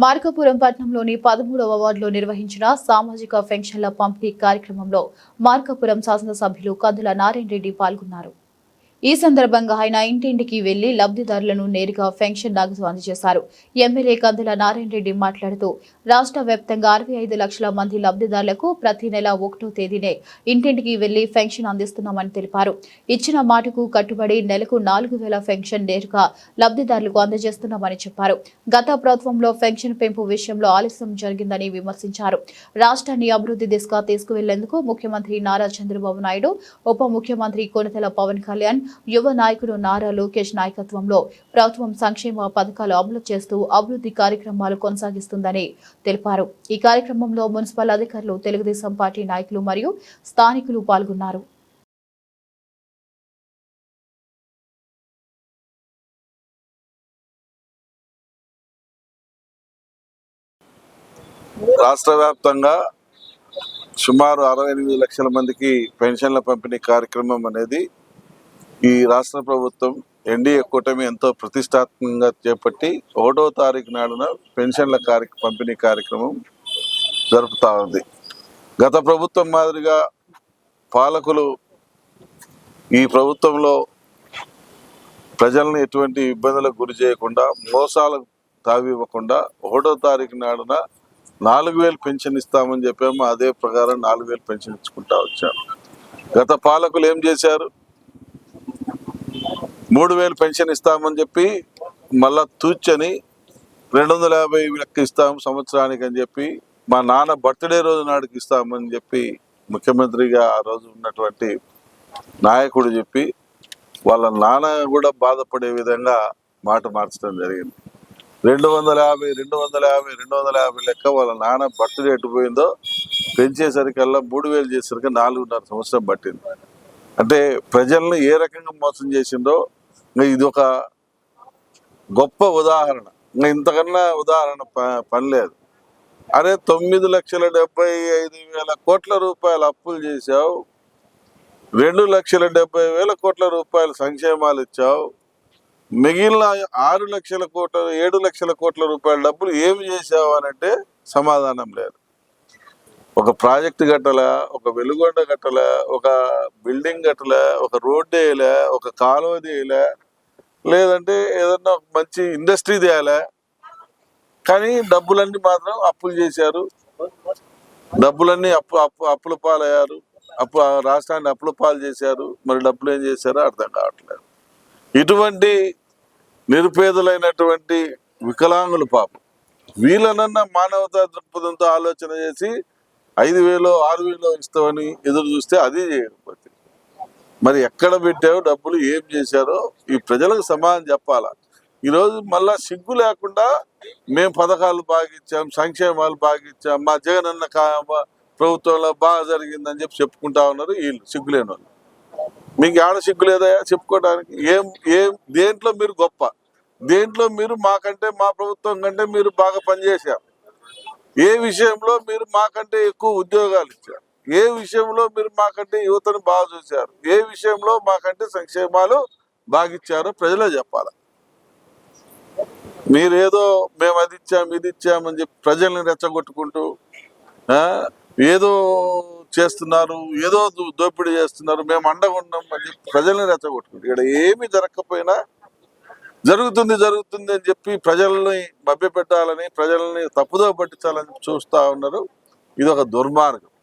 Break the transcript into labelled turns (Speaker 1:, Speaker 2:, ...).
Speaker 1: మార్కాపురం పట్టణంలోని 13వ వార్డులో నిర్వహించిన సామాజిక పెన్షన్ల పంపిణీ కార్యక్రమంలో మార్కాపురం శాసనసభ్యులు కందుల నారాయణ రెడ్డి పాల్గొన్నారు. ఈ సందర్భంగా ఆయన ఇంటింటికి వెళ్లి లబ్ధిదారులను నేరుగా పెన్షన్ నగదు అందజేశారు. ఎమ్మెల్యే కందుల నారాయణ రెడ్డి మాట్లాడుతూ రాష్ట్ర వ్యాప్తంగా 65 లక్షల మంది లబ్ధిదారులకు ప్రతి నెల 1వ తేదీనే ఇంటింటికి వెళ్లి పెన్షన్ అందిస్తున్నామని తెలిపారు. ఇచ్చిన మాటకు కట్టుబడి నెలకు 4000 పెన్షన్ నేరుగా లబ్ధిదారులకు అందజేస్తున్నామని చెప్పారు. గత ప్రభుత్వంలో పెన్షన్ పెంపు విషయంలో ఆలస్యం జరిగిందని విమర్శించారు. రాష్ట్రాన్ని అభివృద్ధి దిశగా తీసుకువెళ్లేందుకు ముఖ్యమంత్రి నారా చంద్రబాబు నాయుడు, ఉప ముఖ్యమంత్రి కొణిదెల పవన్ కళ్యాణ్, యువ నాయకుడు నారా లోకేష్ నాయకత్వంలో ప్రభుత్వం సంక్షేమ పథకాలు అమలు చేస్తూ అభివృద్ధి కార్యక్రమాలు కొనసాగిస్తుందని తెలిపారు. ఈ కార్యక్రమంలో మున్సిపల్ అధికారులు, తెలుగుదేశం పార్టీ నాయకులు మరియు స్థానికులు పాల్గొన్నారు.
Speaker 2: రాష్ట్ర వ్యాప్తంగా సుమారు 68 లక్షల మందికి పెన్షన్ల పంపిణీ కార్యక్రమం అనేది ఈ రాష్ట్ర ప్రభుత్వం ఎన్డీఏ కూటమి ఎంతో ప్రతిష్టాత్మకంగా చేపట్టి 1వ తారీఖు నాడున పెన్షన్ల పంపిణీ కార్యక్రమం జరుపుతా ఉంది. గత ప్రభుత్వం మాదిరిగా పాలకులు ఈ ప్రభుత్వంలో ప్రజలను ఎటువంటి ఇబ్బందులకు గురి చేయకుండా, మోసాలకు తావివ్వకుండా 1వ తారీఖు నాడున 4000 పెన్షన్ ఇస్తామని చెప్పాము. అదే ప్రకారం 4000 పెన్షన్ ఇచ్చుకుంటా వచ్చాము. గత పాలకులు ఏం చేశారు? 3000 పెన్షన్ ఇస్తామని చెప్పి మళ్ళా తూచని 250 లెక్క ఇస్తాము సంవత్సరానికి అని చెప్పి, మా నాన్న బర్త్డే రోజు నాడుకి ఇస్తామని చెప్పి ముఖ్యమంత్రిగా ఆ రోజు ఉన్నటువంటి నాయకుడు చెప్పి వాళ్ళ నాన్న కూడా బాధపడే విధంగా మాట మార్చడం జరిగింది. 250 లెక్క వాళ్ళ నాన్న బర్త్డే ఎట్టుపోయిందో పెంచేసరికల్లా 3000 చేసరికి 4.5 సంవత్సరం పట్టింది. అంటే ప్రజలను ఏ రకంగా మోసం చేసిందో ఇది ఒక గొప్ప ఉదాహరణ. ఇంతకన్నా ఉదాహరణ పని లేదు. అరే 9,75,000 కోట్ల రూపాయలు అప్పులు చేశావు, 2,70,000 కోట్ల రూపాయలు సంక్షేమాలు ఇచ్చావు, మిగిలిన 6 లక్షల కోట్ల 7 లక్షల కోట్ల రూపాయల డబ్బులు ఏమి చేశావు అని అంటే సమాధానం లేదు. ఒక ప్రాజెక్టు కట్టలే, ఒక వెలుగొండ కట్టలే, ఒక బిల్డింగ్ కట్టలే, ఒక రోడ్డు వేయలే, ఒక కాలువ తీయలే, లేదంటే ఏదన్నా మంచి ఇండస్ట్రీ తీయాలే. కానీ డబ్బులన్నీ మాత్రం అప్పులు చేశారు, డబ్బులన్నీ అప్పుల పాలయ్యారు, రాష్ట్రాన్ని అప్పుల పాలు చేశారు. మరి డబ్బులు ఏం చేశారో అర్థం కావట్లేదు. ఇటువంటి నిరుపేదలైనటువంటి వికలాంగులు పాపం వీళ్ళనన్నా మానవతా దృక్పథంతో ఆలోచన చేసి 5,000 6,000 ఇస్తామని ఎదురు చూస్తే అది చేయకపోతే మరి ఎక్కడ పెట్టావు డబ్బులు, ఏం చేశారో ఈ ప్రజలకు సమాధానం చెప్పాలా. ఈరోజు మళ్ళా సిగ్గు లేకుండా మేము పథకాలు బాగా ఇచ్చాం, సంక్షేమాలు బాగా ఇచ్చాం, మా జగనన్న ప్రభుత్వంలో బాగా జరిగిందని చెప్పి చెప్పుకుంటా ఉన్నారు వీళ్ళు సిగ్గులేని వాళ్ళు. మీకు ఆడ సిగ్గు లేదా చెప్పుకోవడానికి? దేంట్లో మీరు గొప్ప, దేంట్లో మీరు మాకంటే, మా ప్రభుత్వం కంటే మీరు బాగా పనిచేశారు? ఏ విషయంలో మీరు మాకంటే ఎక్కువ ఉద్యోగాలు ఇచ్చారు? ఏ విషయంలో మీరు మాకంటే యువతను బాగా చూశారు? ఏ విషయంలో మాకంటే సంక్షేమాలు బాగా ఇచ్చారో ప్రజలే చెప్పాలి. మీరేదో మేము అది ఇచ్చాం ఇది ఇచ్చామని చెప్పి ప్రజల్ని రెచ్చగొట్టుకుంటూ ఏదో చేస్తున్నారు, ఏదో దోపిడీ చేస్తున్నారు, మేము అండగా ఉన్నాం అని చెప్పి ప్రజల్ని రెచ్చగొట్టుకుంటారు. ఇక్కడ ఏమి జరగకపోయినా జరుగుతుంది అని చెప్పి ప్రజల్ని మభ్యపెట్టాలని, ప్రజల్ని తప్పుదో పట్టించాలని చూస్తూ ఉన్నారు. ఇది ఒక దుర్మార్గం.